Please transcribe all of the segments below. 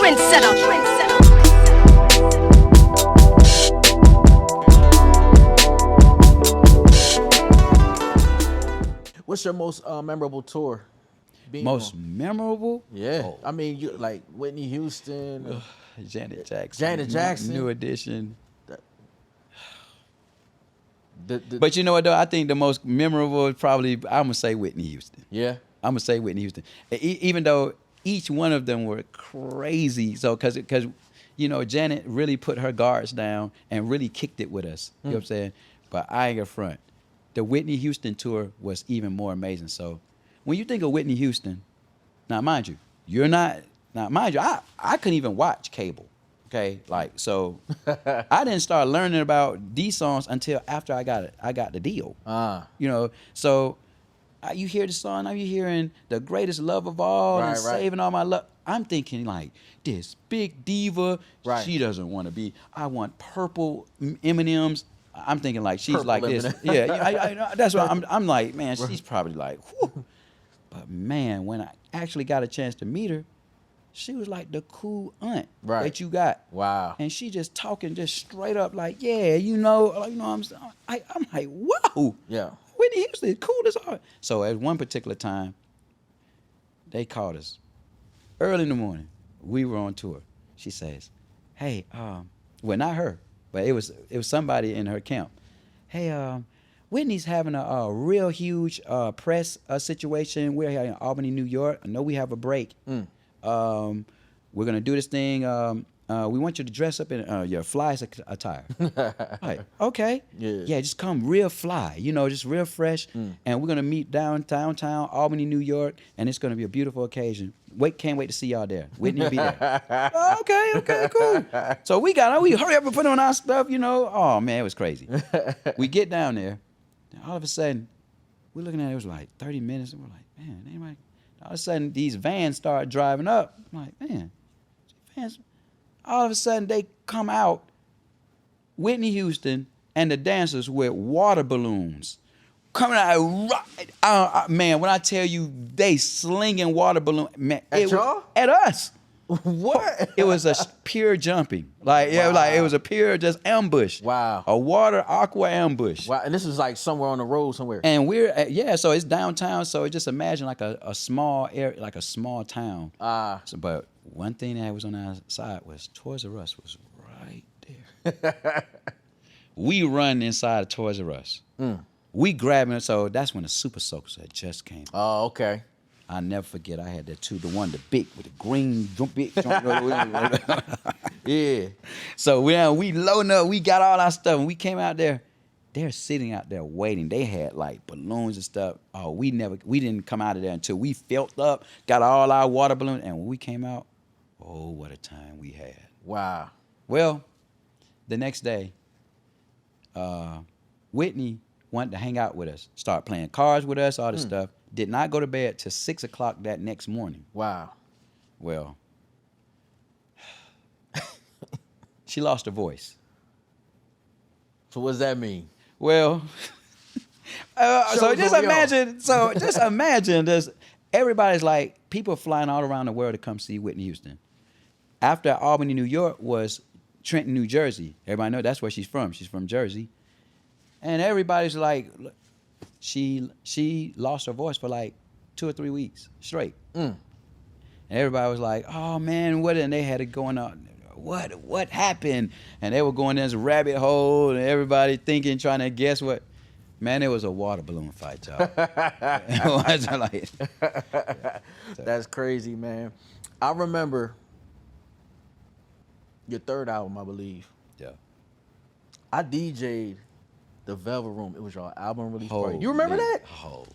Trendsetter. What's your most memorable tour? Being Most on? memorable? Yeah. Oh, I mean, you like Whitney Houston. Janet Jackson. Janet Jackson. New Edition. The But you know what though? I think the most memorable is probably I'm gonna say Whitney Houston. yeah. I'm gonna say Whitney Houston. Even though each one of them were crazy. So because you know Janet really put her guards down and really kicked it with us. You know what I'm saying? But I ain't gonna front. The Whitney Houston tour was even more amazing. So when you think of Whitney Houston, now mind you, you're not now mind you, I couldn't even watch cable. Okay, like so I didn't start learning about these songs until after I got the deal. You know, so you hear the song, now you're hearing the greatest love of all and Right. saving all my love. I'm thinking like this big diva, Right. she doesn't want to be. I want purple M&Ms. I'm thinking like she's Purple like this. M&Ms. Yeah, that's what I'm like, man, she's probably like, whew. But man, when I actually got a chance to meet her, she was like the cool aunt that you got. Wow. And she just talking just straight up like, yeah, I'm like, whoa. Yeah. Whitney Houston, cool as hell. So at one particular time, they called us early in the morning. We were on tour. She says, hey, well, not her, but it was somebody in her camp. Hey, Whitney's having a real huge press situation. We're here in Albany, New York. I know we have a break. We're gonna do this thing. We want you to dress up in your fly attire. Like, okay, yeah, just come real fly, just real fresh. And we're gonna meet downtown Albany, New York, and it's gonna be a beautiful occasion. Can't wait to see y'all there. Whitney will be there. Oh, okay, cool. So we hurry up and put on our stuff. Oh man, it was crazy. We get down there, and all of a sudden, we're looking at it. It was like 30 minutes, and we're like, man, anybody? All of a sudden, these vans start driving up. I'm like, man, vans. All of a sudden, they come out, Whitney Houston and the dancers with water balloons. Coming out, man, when I tell you they slinging water balloons. At y'all? At us. What? It was a pure jumping. It was a pure just ambush. Wow. A water aqua ambush. Wow. And this is like somewhere on the road somewhere. And so it's downtown. So just imagine like a small area, like a small town. But one thing that was on our side was Toys R Us was right there. We run inside of Toys R Us. We grabbing it. So that's when the Super Soakers had just came. Oh, okay. I'll never forget. I had that too. The one, the big with the green big. Yeah. So we loading up. We got all our stuff, and we came out there. They're sitting out there waiting. They had like balloons and stuff. Oh, we didn't come out of there until we filled up, got all our water balloons, and when we came out, oh, what a time we had. Wow. Well, the next day, Whitney wanted to hang out with us, start playing cards with us, all this stuff. Did not go to bed till 6 o'clock that next morning. Wow. Well, she lost her voice. So what does that mean? Well, just imagine this. Everybody's like, people flying all around the world to come see Whitney Houston. After Albany, New York was Trenton, New Jersey. Everybody know that's where she's from. She's from Jersey. And everybody's like, she lost her voice for like 2 or 3 weeks straight. And everybody was like, oh man, what? And they had it going on. What happened? And they were going down this rabbit hole, and everybody thinking, trying to guess what. Man, it was a water balloon fight, y'all. That's crazy, man. I remember your third album, I believe. Yeah. I DJ'd the Velvet Room. It was your album release party. You remember that? Holy.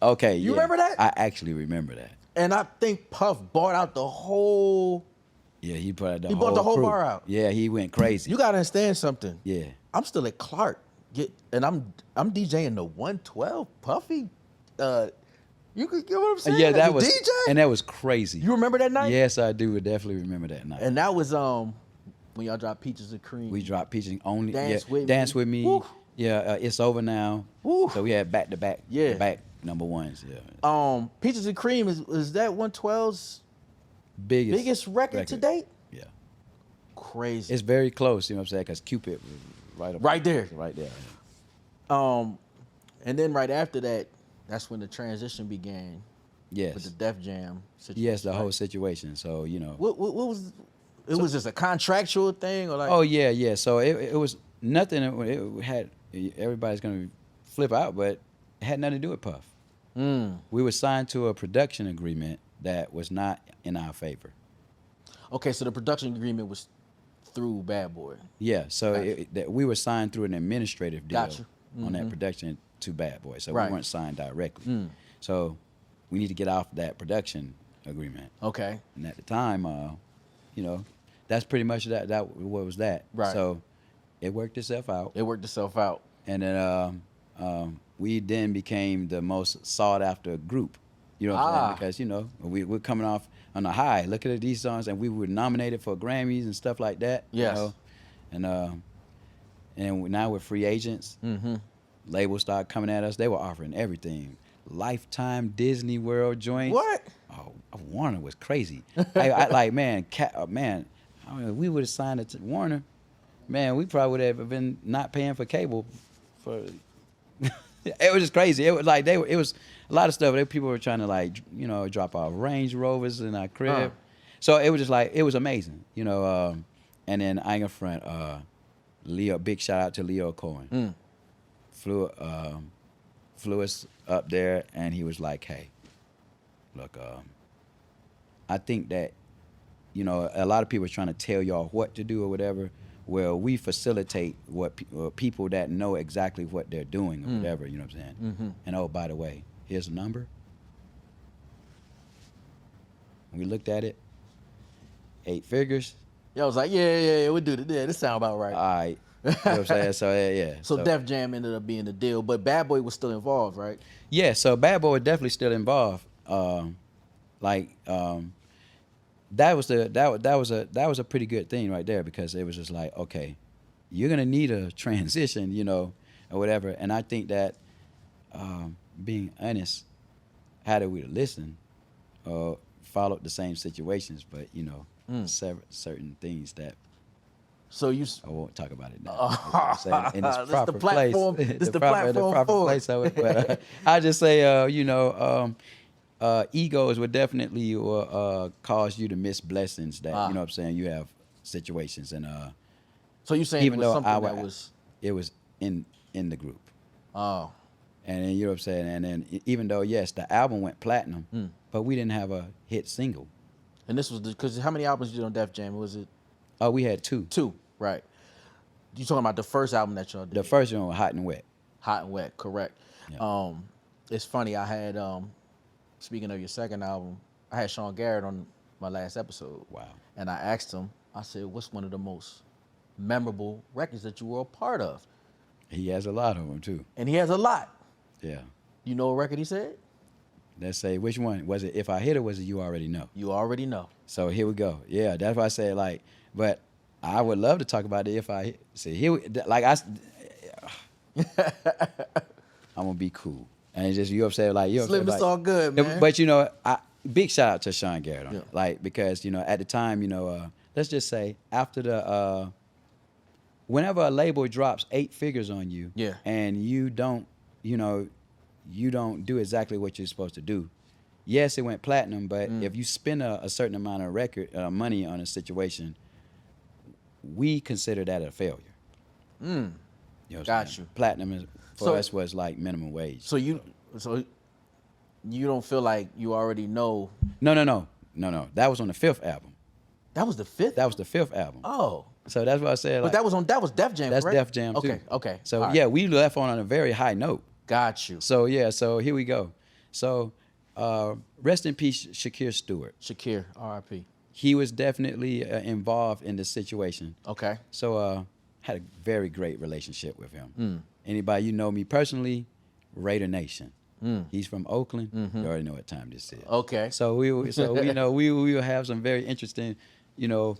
Okay, You remember that? I actually remember that. And I think Puff bought out the whole. Yeah, he brought the bought the whole crew. bar out. Yeah, he went crazy. You gotta understand something. Yeah. I'm still at Clark. And I'm DJing the 112 Puffy. You could get what I'm saying? Yeah, that the was DJ? and that was crazy. You remember that night? Yes, I do. Definitely remember that night. And that was when y'all dropped Peaches and Cream. We dropped Peaches only. Dance with Me. Dance with Me. Woo. Yeah, It's Over Now. Woo. So we had back to back. Yeah. Back number ones. Yeah. Peaches and Cream is that 112's Biggest record to date? Yeah. Crazy. It's very close, you know what I'm saying? Because Cupid was right up. Right there. Right there. And then right after that, that's when the transition began Yes. with the Def Jam situation. Yes, the right? whole situation. So, you know. What was it? Was just a contractual thing, or like? Oh, yeah, yeah. So it was nothing. It had, everybody's going to flip out, but it had nothing to do with Puff. We were signed to a production agreement that was not in our favor. Okay, so the production agreement was through Bad Boy. Yeah, so Gotcha. we were signed through an administrative deal Gotcha. on that production to Bad Boy. So Right. we weren't signed directly. So we need to get off that production agreement. Okay. And at the time, you know, that's pretty much that what was that. Right. So it worked itself out. It worked itself out. And then we then became the most sought after group. You know what I'm saying? Because, you know, we're coming off on a high. Looking at these songs, and we were nominated for Grammys and stuff like that. Yes. You know? And now we're free agents. Labels started coming at us. They were offering everything. Lifetime Disney World joints. What? Oh, Warner was crazy. I like, man, man, I mean, we would have signed it to Warner. Man, we probably would have been not paying for cable for. It was just crazy. It was like it was a lot of stuff. People were trying to, like, you know, drop off Range Rovers in our crib. So it was just like, it was amazing, you know. And then I ain't gonna front, Leo. Big shout out to Leo Cohen. Flew us up there, and he was like, "Hey, look, I think that, you know, a lot of people are trying to tell y'all what to do or whatever. Well, we facilitate what people that know exactly what they're doing or whatever, you know what I'm saying? And oh, by the way, here's a number. We looked at it, 8 figures. Yeah, I was like, yeah, we do it. Yeah, this sound about right. All right. You know what I'm saying? So, yeah. So Def Jam ended up being the deal, but Bad Boy was still involved, right? Yeah, so Bad Boy was definitely still involved. That was a pretty good thing right there, because it was just like, okay, you're gonna need a transition, you know, or whatever. And I think that, being honest, how did we listen, followed the same situations, but, you know, certain things that. So you. I won't talk about it now. You know what I'm saying? In its proper the platform, place. This the platform for place of it. But I just say, you know, egos would definitely cause you to miss blessings that, you know what I'm saying, you have situations. And so you saying even it was though something that was. It was in the group. Oh. And then, you know what I'm saying? And then even though, yes, the album went platinum, but we didn't have a hit single. And this was because how many albums you did on Def Jam? Was it? Oh, we had 2. 2, right. You talking about the first album that y'all did? The first one was Hot and Wet. Hot and Wet, correct. Yeah. It's funny, I had, speaking of your second album, I had Sean Garrett on my last episode. Wow. And I asked him, I said, what's one of the most memorable records that you were a part of? He has a lot of them, too. And he has a lot. Yeah. You know what record he said? Let's say, which one? Was it If I Hit It, was it You Already Know? You Already Know. So here we go. Yeah, that's why I say, like, but I would love to talk about it if I see here. Like I'm gonna be cool, and it's just, you know what I'm saying, like, you know, Slim, it's all good, man. But, you know, big shout out to Sean Garrett on it, like, because, you know, at the time, you know, let's just say after the whenever a label drops 8 figures on you, and you don't, you know, you don't do exactly what you're supposed to do. Yes, it went platinum, but if you spend a certain amount of money on a situation, we consider that a failure. You know, got you. Platinum for us was like minimum wage. So you don't feel like you already know? No. That was on the 5th album. That was the 5th? That was the 5th album. Oh. So that's what I said. But like, that was Def Jam, that's correct? Def Jam too. Okay. So right. yeah, we left on a very high note. Got you. So yeah, so here we go. So rest in peace, Shakir Stewart. Shakir, R.I.P. He was definitely involved in the situation. Okay. So had a very great relationship with him. Anybody, you know me personally, Raider Nation. He's from Oakland. You already know what time this is. Okay. So we know we will have some very interesting, you know,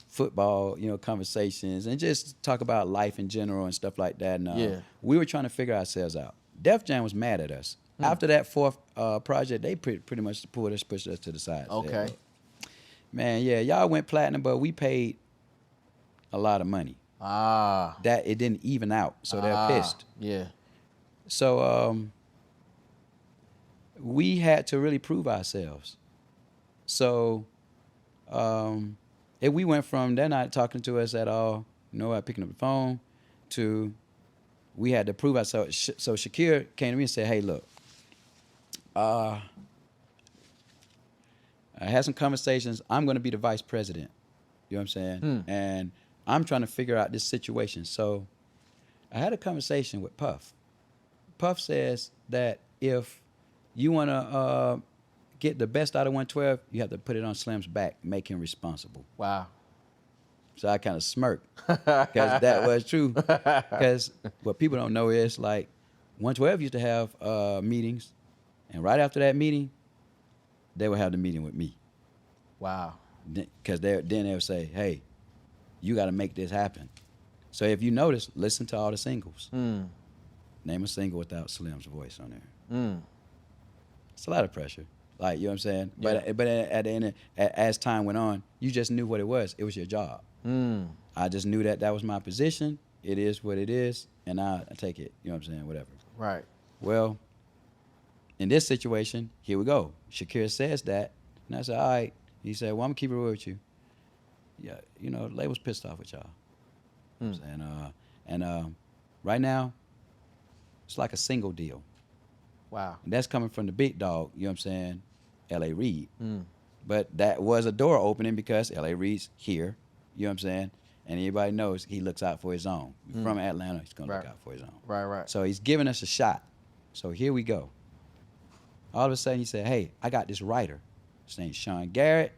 football, you know, conversations, and just talk about life in general and stuff like that. And we were trying to figure ourselves out. Def Jam was mad at us. After that 4th project, they pretty much pushed us to the side. Okay. Man, yeah, y'all went platinum, but we paid a lot of money. Ah. That it didn't even out, so they're pissed. Yeah. So we had to really prove ourselves. So if we went from they're not talking to us at all, not picking up the phone, to we had to prove ourselves. So Shakir came to me and said, "Hey, look, I had some conversations. I'm going to be the vice president. You know what I'm saying? And I'm trying to figure out this situation." So I had a conversation with Puff. Puff says that if you want to get the best out of 112, you have to put it on Slim's back, make him responsible. Wow. So I kind of smirked because that was true. Because what people don't know is like 112 used to have meetings, and right after that meeting, they would have the meeting with me. Wow. Because then they would say, "Hey, you got to make this happen." So if you notice, listen to all the singles. Name a single without Slim's voice on there. It's a lot of pressure. Like, you know what I'm saying? Yeah. But at the end, as time went on, you just knew what it was. It was your job. I just knew that was my position. It is what it is, and I take it. You know what I'm saying? Whatever. Right. Well, in this situation, here we go. Shakir says that, and I said, "All right." He said, "Well, I'm gonna keep it real with you. Yeah, the label's pissed off with y'all." You know what I'm saying? And right now, it's like a single deal. Wow. And that's coming from the big dog, you know what I'm saying, L.A. Reid. But that was a door opening because L.A. Reid's here, you know what I'm saying? And everybody knows he looks out for his own. From Atlanta, he's going to look out for his own. Right. So he's giving us a shot. So here we go. All of a sudden he said, "Hey, I got this writer. His name's Sean Garrett.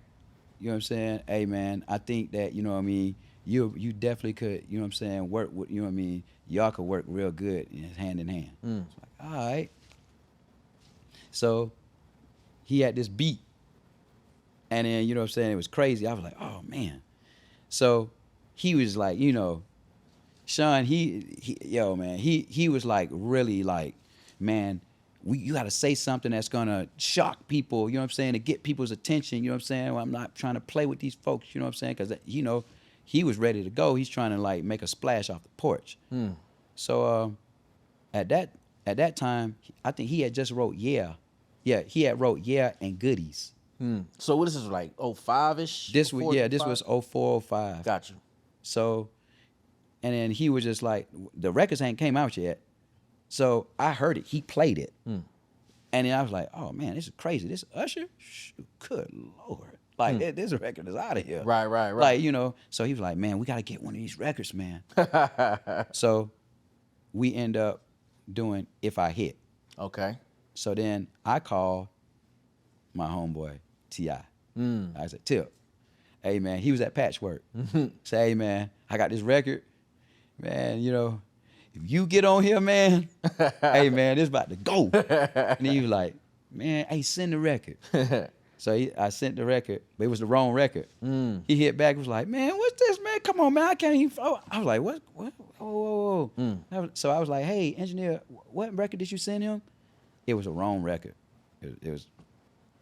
You know what I'm saying? Hey, man, I think that, you know what I mean, you definitely could, you know what I'm saying, work with, you know what I mean, y'all could work real good hand in hand." It's like, all right. So he had this beat. And then, you know what I'm saying, it was crazy. I was like, oh, man. So he was like, Sean, he was like really like, man, you got to say something that's going to shock people, you know what I'm saying, to get people's attention, you know what I'm saying? Well, I'm not trying to play with these folks, you know what I'm saying? Because, he was ready to go. He's trying to like make a splash off the porch. So at that time, I think he had just wrote Yeah. Yeah, he had wrote Yeah and Goodies. So what is this, like 05-ish? This was 04, 05. Gotcha. So, and then he was just like, the records ain't came out yet. So I heard it. He played it. And then I was like, oh, man, this is crazy. This Usher? Shoot, good Lord. Like, this record is out of here. Right. Like, so he was like, man, we got to get one of these records, man. So we end up doing If I Hit. Okay. So then I called my homeboy, T.I. I said, "Tip, hey, man," he was at Patchwork. Say, "Hey, man, I got this record. Man, if you get on here, man, hey, man, this about to go." And he was like, "Man, hey, send the record." So I sent the record, but it was the wrong record. He hit back, was like, "Man, what's this, man? Come on, man, I can't even." I was like, "What? Whoa. So I was like, "Hey, engineer, what record did you send him?" It was a wrong record. It was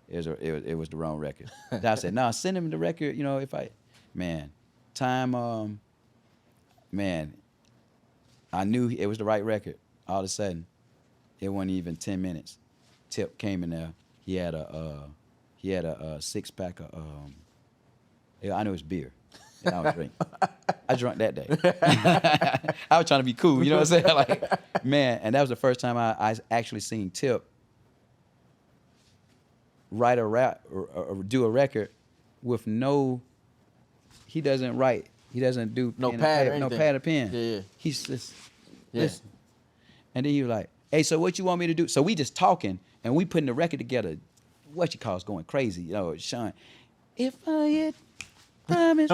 the wrong record. And I said, "No, send him the record. If I, man, I knew it was the right record. All of a sudden, it wasn't even 10 minutes. Tip came in there. He had a 6-pack of I know it's beer. And I don't drink. I drank that day. I was trying to be cool, you know what I'm saying? Like, man, and that was the first time I actually seen Tip write a rap or do a record with he doesn't write. He doesn't do No pad or no anything. pad or pen. Yeah. He's just listen. And then he was like, "Hey, so what you want me to do?" So we just talking and we putting the record together. What you call is going crazy, Sean. If I hit promise,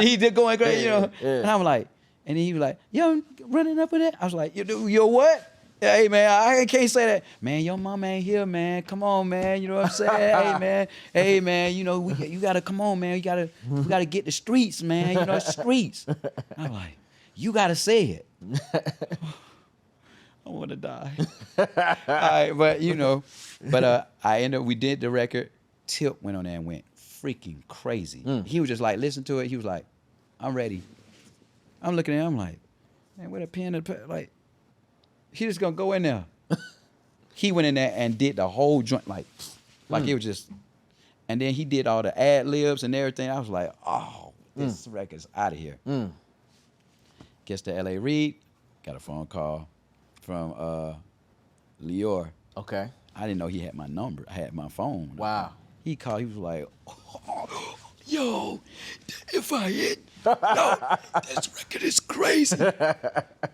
he did going crazy, Yeah. And I'm like, and he was like, "Yo, running up with that." I was like, "Yo, what? Hey, man, I can't say that. Man, your mama ain't here, man. Come on, man. You know what I'm saying? Hey, man, you got to come on, man. We got to get the streets, man. Streets." I'm like, "You got to say it." I want to die. All right, but I ended up, we did the record. Tip went on there and went freaking crazy. Mm. He was just like, listen to it. He was like, I'm ready. I'm looking at him, I'm like, man, with a pen and like, he just gonna go in there. He went in there and did the whole joint, like it was just, and then he did all the ad libs and everything. I was like, oh, this record's out of here. Gets to L.A. Reid, got a phone call from Lior. Okay. I didn't know he had my number. I had my phone. Wow. He called. He was like, yo, if I hit, no, this record is crazy.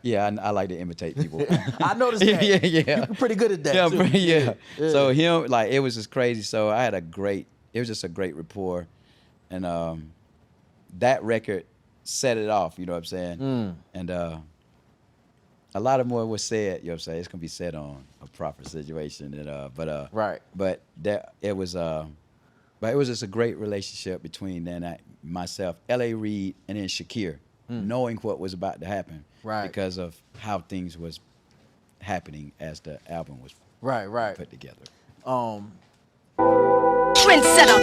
Yeah, I like to imitate people. I noticed that. Yeah. You're pretty good at that, Yeah, too. yeah. So him, like, it was just crazy. So I had it was just a great rapport. And that record set it off, you know what I'm saying? And a lot of more was said, you know what I'm saying? It's going to be said on a proper situation. And Right. But it was just a great relationship between myself, L.A. Reid, and then Shakir, knowing what was about to happen, Right. because of how things was happening as the album was Right. put together. Trendsetter.